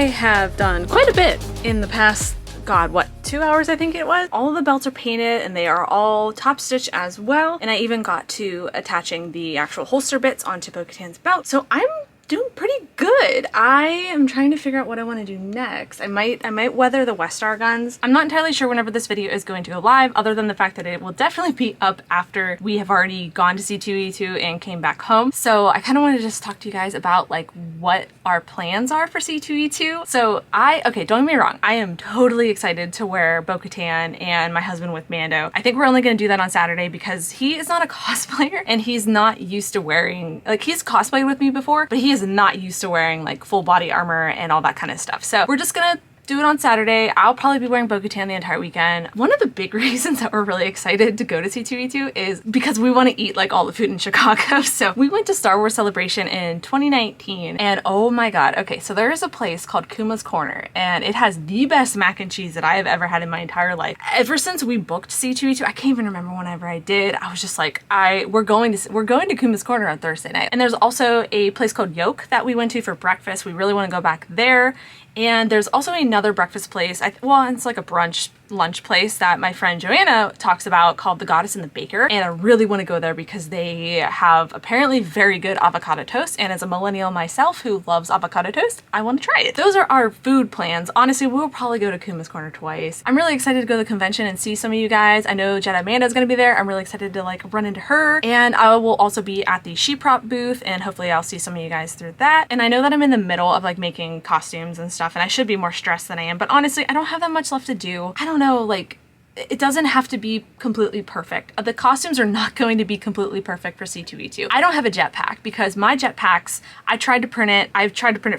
have done quite a bit in the past, God, what, 2 hours I think it was. All of the belts are painted and they are all top stitched as well. And I even got to attaching the actual holster bits onto Bo-Katan's belt. So I'm doing pretty good. I am trying to figure out what I want to do next. I might weather the Westar guns. I'm not entirely sure whenever this video is going to go live, other than the fact that it will definitely be up after we have already gone to C2E2 and came back home. So I kind of want to just talk to you guys about like what our plans are for C2E2. So okay, don't get me wrong, I am totally excited to wear Bo-Katan and my husband with Mando. I think we're only going to do that on Saturday because he is not a cosplayer and he's not used to wearing, like, he's cosplayed with me before, but he is not used to wearing like full body armor and all that kind of stuff. So we're just gonna do it on Saturday. I'll probably be wearing Bo-Katan the entire weekend. One of the big reasons that we're really excited to go to C2E2 is because we want to eat like all the food in Chicago. So we went to Star Wars Celebration in 2019 and oh my God. Okay, so there is a place called Kuma's Corner and it has the best mac and cheese that I have ever had in my entire life. Ever since we booked C2E2, I can't even remember whenever I did. I was just like, we're going to Kuma's Corner on Thursday night. And there's also a place called Yoke that we went to for breakfast. We really want to go back there. And there's also another breakfast place, well, it's like a brunch lunch place that my friend Joanna talks about called The Goddess and the Baker, and I really want to go there because they have apparently very good avocado toast, and as a millennial myself who loves avocado toast, I want to try it. Those are our food plans. Honestly, we'll probably go to Kuma's Corner twice. I'm really excited to go to the convention and see some of you guys. I know Jedi Amanda's gonna be there. I'm really excited to like run into her, and I will also be at the She Prop booth, and hopefully I'll see some of you guys through that. And I know that I'm in the middle of like making costumes and stuff, and I should be more stressed than I am, but honestly, I don't have that much left to do. I don't know, like, it doesn't have to be completely perfect. The costumes are not going to be completely perfect for C2E2. I don't have a jetpack because my jetpacks, I've tried to print it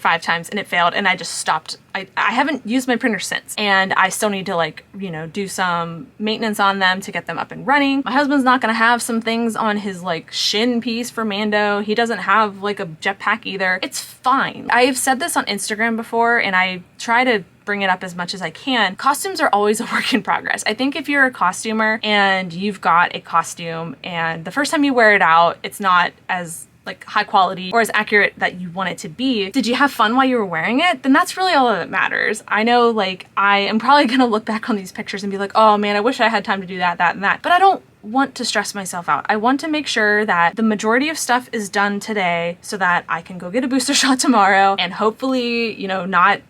5 times and it failed and I just stopped. I haven't used my printer since and I still need to like, you know, do some maintenance on them to get them up and running. My husband's not gonna have some things on his like shin piece for Mando. He doesn't have like a jetpack either. It's fine. I've said this on Instagram before and I try to bring it up as much as I can. Costumes are always a work in progress. I think if you're a costumer and you've got a costume and the first time you wear it out, it's not as like high quality or as accurate that you want it to be. Did you have fun while you were wearing it? Then that's really all that matters. I know like I am probably gonna look back on these pictures and be like, oh man, I wish I had time to do that, that, and that. But I don't want to stress myself out. I want to make sure that the majority of stuff is done today so that I can go get a booster shot tomorrow and hopefully, you know, not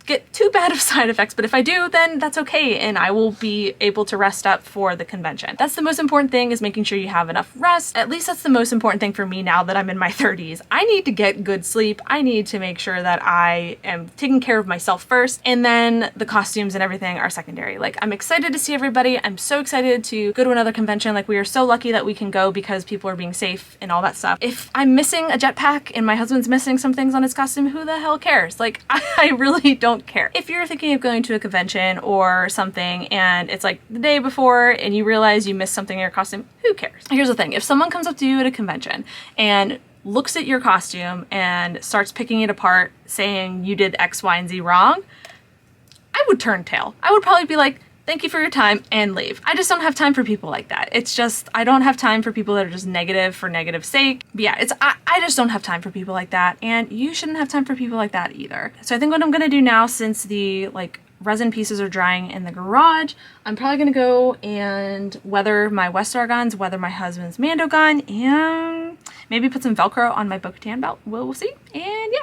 get too bad of side effects, but if I do, then that's okay and I will be able to rest up for the convention. That's the most important thing, is making sure you have enough rest. At least that's the most important thing for me now that I'm in my 30s. I need to get good sleep. I need to make sure that I am taking care of myself first, and then the costumes and everything are secondary. Like, I'm excited to see everybody. I'm so excited to go to another convention. Like, we are so lucky that we can go because people are being safe and all that stuff. If I'm missing a jetpack and my husband's missing some things on his costume, who the hell cares? Like, I really don't care. If you're thinking of going to a convention or something and it's like the day before and you realize you missed something in your costume, who cares? Here's the thing, if someone comes up to you at a convention and looks at your costume and starts picking it apart saying you did X, Y, and Z wrong, I would turn tail. I would probably be like, thank you for your time, and leave. I just don't have time for people like that. It's just, I don't have time for people that are just negative for negative sake. But yeah, I just don't have time for people like that, and you shouldn't have time for people like that either. So I think what I'm gonna do now, since the like resin pieces are drying in the garage, I'm probably gonna go and weather my Westar guns, weather my husband's Mando gun, and maybe put some Velcro on my Bo-Katan belt. We'll see, and yeah.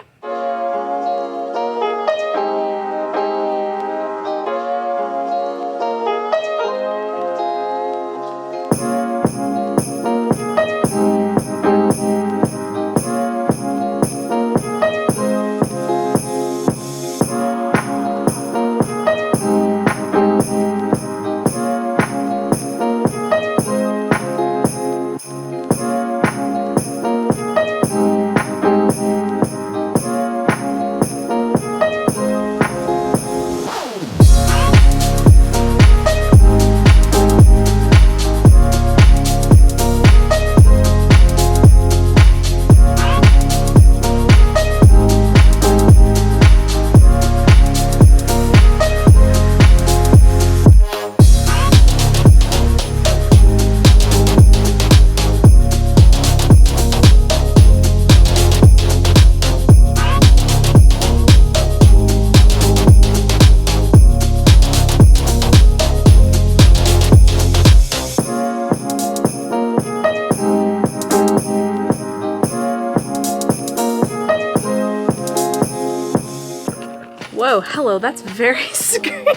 hello, that's very screwed.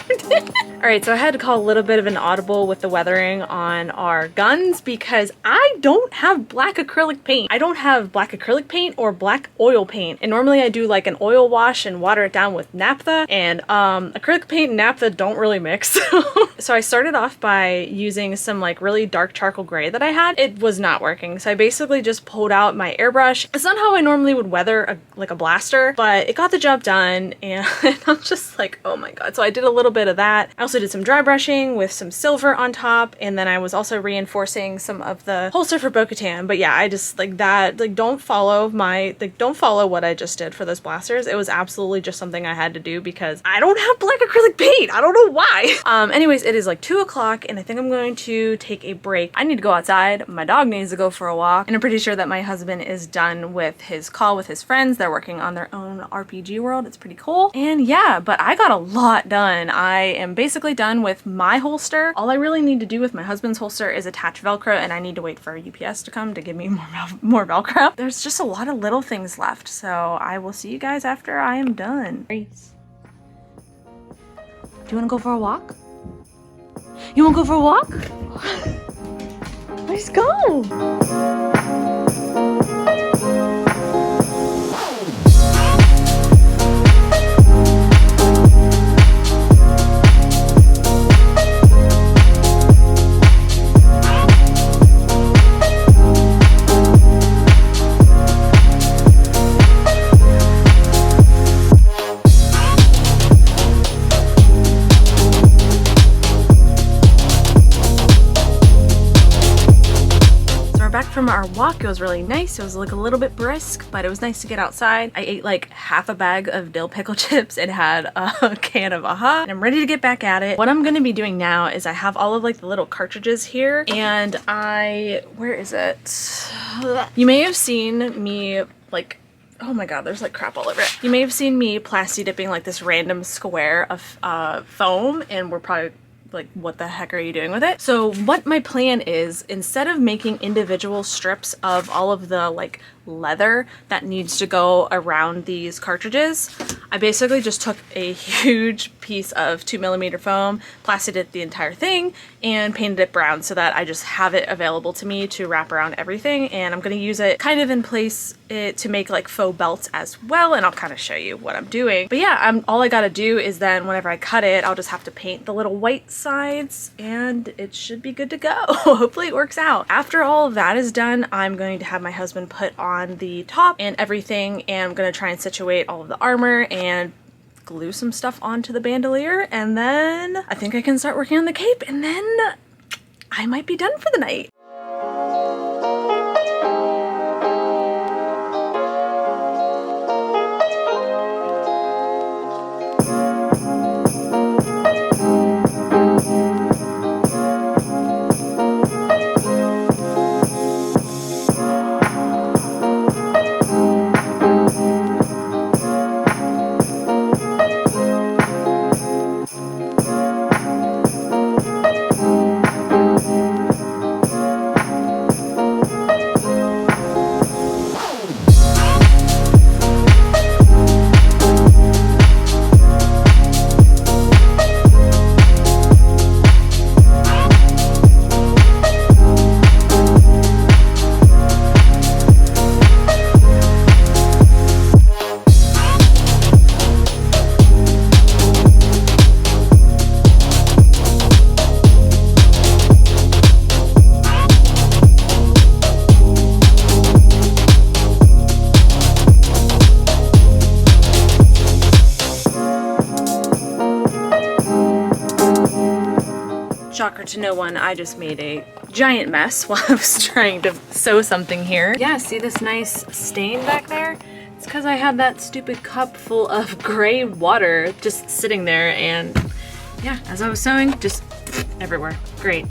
Alright, so I had to call a little bit of an audible with the weathering on our guns because I don't have black acrylic paint. I don't have black acrylic paint or black oil paint. And normally I do like an oil wash and water it down with naphtha, and acrylic paint and naphtha don't really mix. So I started off by using some like really dark charcoal gray that I had. It was not working, so I basically just pulled out my airbrush. It's not how I normally would weather like a blaster, but it got the job done, and I'm just like, oh my god. So I did a little bit of that. I also did some dry brushing with some silver on top, and then I was also reinforcing some of the holster for Bo-Katan. But yeah, I just like that, like don't follow what I just did for those blasters. It was absolutely just something I had to do because I don't have black acrylic paint. I don't know why. Anyways, it is like 2 o'clock and I think I'm going to take a break. I need to go outside. My dog needs to go for a walk, and I'm pretty sure that my husband is done with his call with his friends. They're working on their own RPG world. It's pretty cool. And yeah, but I got a lot done. I am basically done with my holster. All I really need to do with my husband's holster is attach Velcro, and I need to wait for UPS to come to give me more Velcro. There's just a lot of little things left, so I will see you guys after I am done. Grace, do you want to go for a walk? You want to go for a walk? Let's go. From our walk, it was really nice. It was like a little bit brisk, but it was nice to get outside. I ate like half a bag of dill pickle chips and had a can of AHA, and I'm ready to get back at it. What I'm going to be doing now is I have all of like the little cartridges here, and where is it? You may have seen me like, oh my god, there's like crap all over it. You may have seen me plasti dipping like this random square of foam, and we're probably like, what the heck are you doing with it? So what my plan is, instead of making individual strips of all of the like leather that needs to go around these cartridges, I basically just took a huge piece of 2mm foam, plastered it the entire thing, and painted it brown so that I just have it available to me to wrap around everything. And I'm going to use it kind of in place to make like faux belts as well, and I'll kind of show you what I'm doing. But yeah, all I gotta do is then whenever I cut it, I'll just have to paint the little white sides and it should be good to go. Hopefully it works out. After all of that is done, I'm going to have my husband put on the top and everything, and I'm going to try and situate all of the armor and glue some stuff onto the bandolier, and then I think I can start working on the cape, and then I might be done for the night. Shocker to no one, I just made a giant mess while I was trying to sew something here. Yeah, see this nice stain back there? It's because I had that stupid cup full of gray water just sitting there, and yeah, as I was sewing, just everywhere. Great.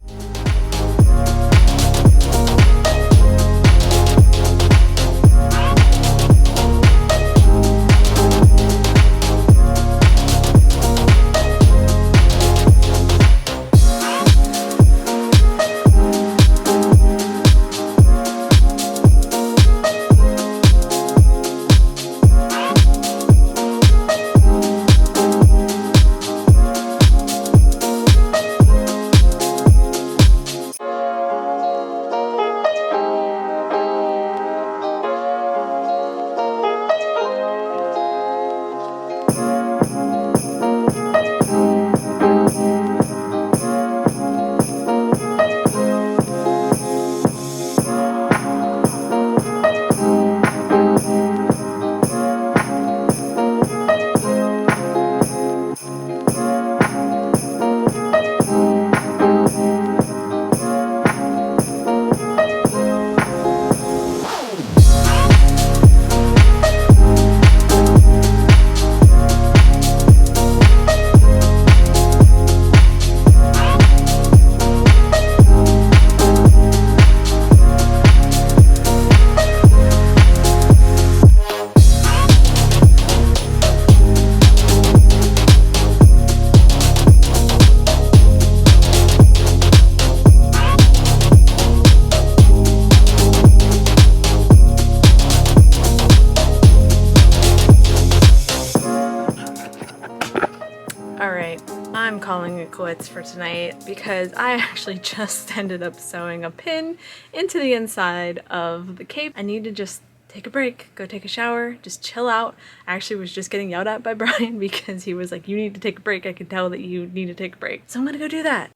Alright, I'm calling it quits for tonight because I actually just ended up sewing a pin into the inside of the cape. I need to just take a break, go take a shower, just chill out. I actually was just getting yelled at by Brian because he was like, you need to take a break. I could tell that you need to take a break. So I'm gonna go do that.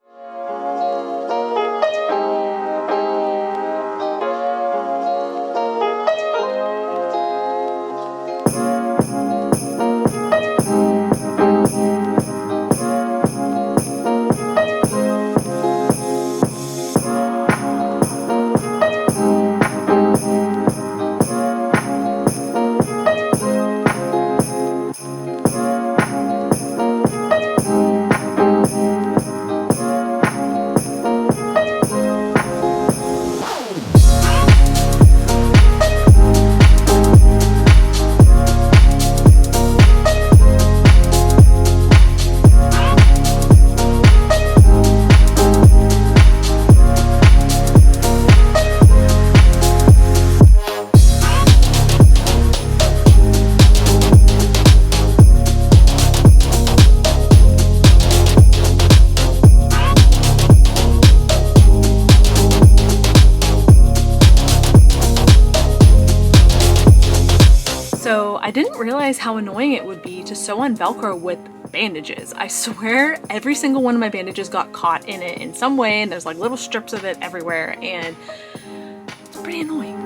I didn't realize how annoying it would be to sew on Velcro with bandages. I swear every single one of my bandages got caught in it in some way, and there's like little strips of it everywhere, and it's pretty annoying.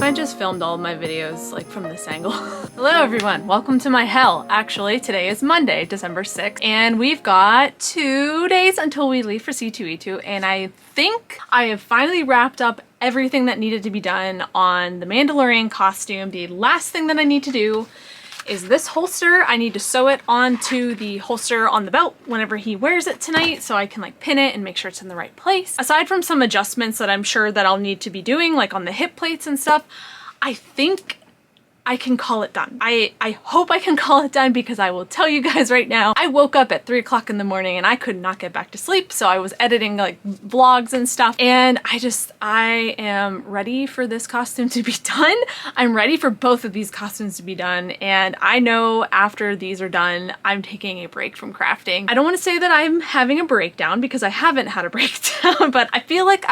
I just filmed all of my videos like from this angle. Hello everyone, welcome to my hell. Actually, today is Monday, December 6th, and we've got 2 days until we leave for C2E2, and I think I have finally wrapped up everything that needed to be done on the Mandalorian costume. The last thing that I need to do is this holster. I need to sew it onto the holster on the belt whenever he wears it tonight so I can like pin it and make sure it's in the right place. Aside from some adjustments that I'm sure that I'll need to be doing like on the hip plates and stuff, I think I can call it done. I hope I can call it done because I will tell you guys right now, I woke up at 3 o'clock in the morning and I could not get back to sleep. So I was editing like vlogs and stuff, and I am ready for this costume to be done. I'm ready for both of these costumes to be done. And I know after these are done, I'm taking a break from crafting. I don't want to say that I'm having a breakdown because I haven't had a breakdown, but I feel like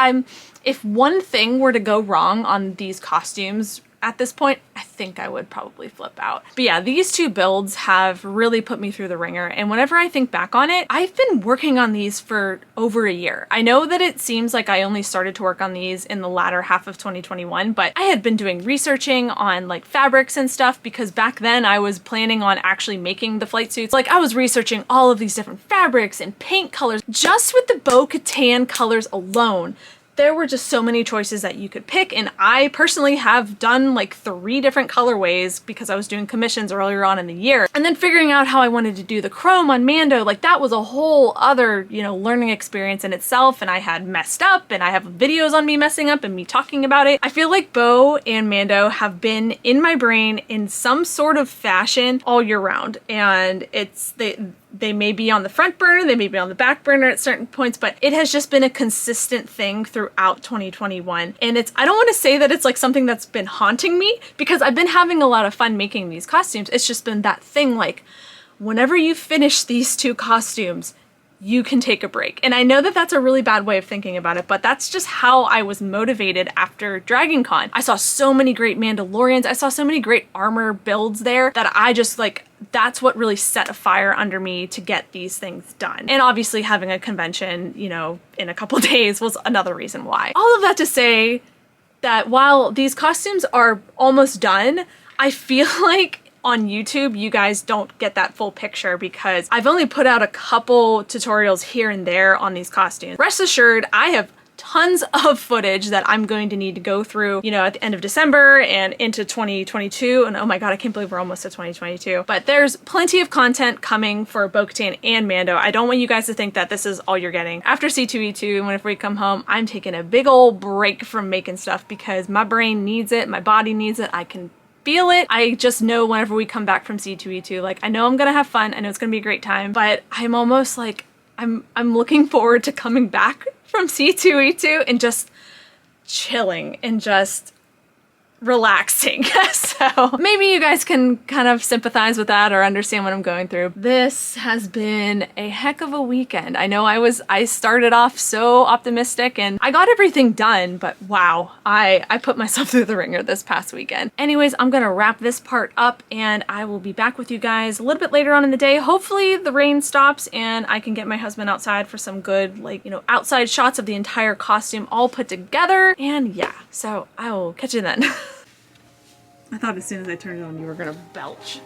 if one thing were to go wrong on these costumes at this point, I think I would probably flip out. But yeah, these two builds have really put me through the ringer, and whenever I think back on it, I've been working on these for over a year. I know that it seems like I only started to work on these in the latter half of 2021, but I had been doing researching on like fabrics and stuff because back then I was planning on actually making the flight suits. Like I was researching all of these different fabrics and paint colors. Just with the Bo-Katan colors alone, there were just so many choices that you could pick, and I personally have done like 3 different colorways because I was doing commissions earlier on in the year. And then figuring out how I wanted to do the chrome on Mando, like that was a whole other, learning experience in itself, and I had messed up, and I have videos on me messing up and me talking about it. I feel like Bo and Mando have been in my brain in some sort of fashion all year round, and they may be on the front burner, they may be on the back burner at certain points, but it has just been a consistent thing throughout 2021. And I don't want to say that it's like something that's been haunting me because I've been having a lot of fun making these costumes. It's just been that thing like, whenever you finish these 2 costumes, you can take a break. And I know that that's a really bad way of thinking about it, but that's just how I was motivated after Dragon Con. I saw so many great Mandalorians, I saw so many great armor builds there that I just like, that's what really set a fire under me to get these things done. And obviously having a convention, in a couple days was another reason why. All of that to say that while these costumes are almost done, I feel like on YouTube, you guys don't get that full picture because I've only put out a couple tutorials here and there on these costumes. Rest assured, I have tons of footage that I'm going to need to go through, you know, at the end of December and into 2022. And oh my God, I can't believe we're almost at 2022. But there's plenty of content coming for Bo-Katan and Mando. I don't want you guys to think that this is all you're getting. After C2E2, whenever we come home, I'm taking a big old break from making stuff because my brain needs it, my body needs it, I can feel it. I just know whenever we come back from C2E2, like I know I'm gonna have fun, I know it's gonna be a great time, but I'm almost like, I'm looking forward to coming back from C2E2 and just chilling and just relaxing. So maybe you guys can kind of sympathize with that or understand what I'm going through. This has been a heck of a weekend. I know I started off so optimistic and I got everything done, but wow, I put myself through the ringer this past weekend. Anyways, I'm gonna wrap this part up and I will be back with you guys a little bit later on in the day. Hopefully the rain stops and I can get my husband outside for some good, like, you know, outside shots of the entire costume all put together. And yeah, so I will catch you then. I thought as soon as I turned it on, you were gonna belch.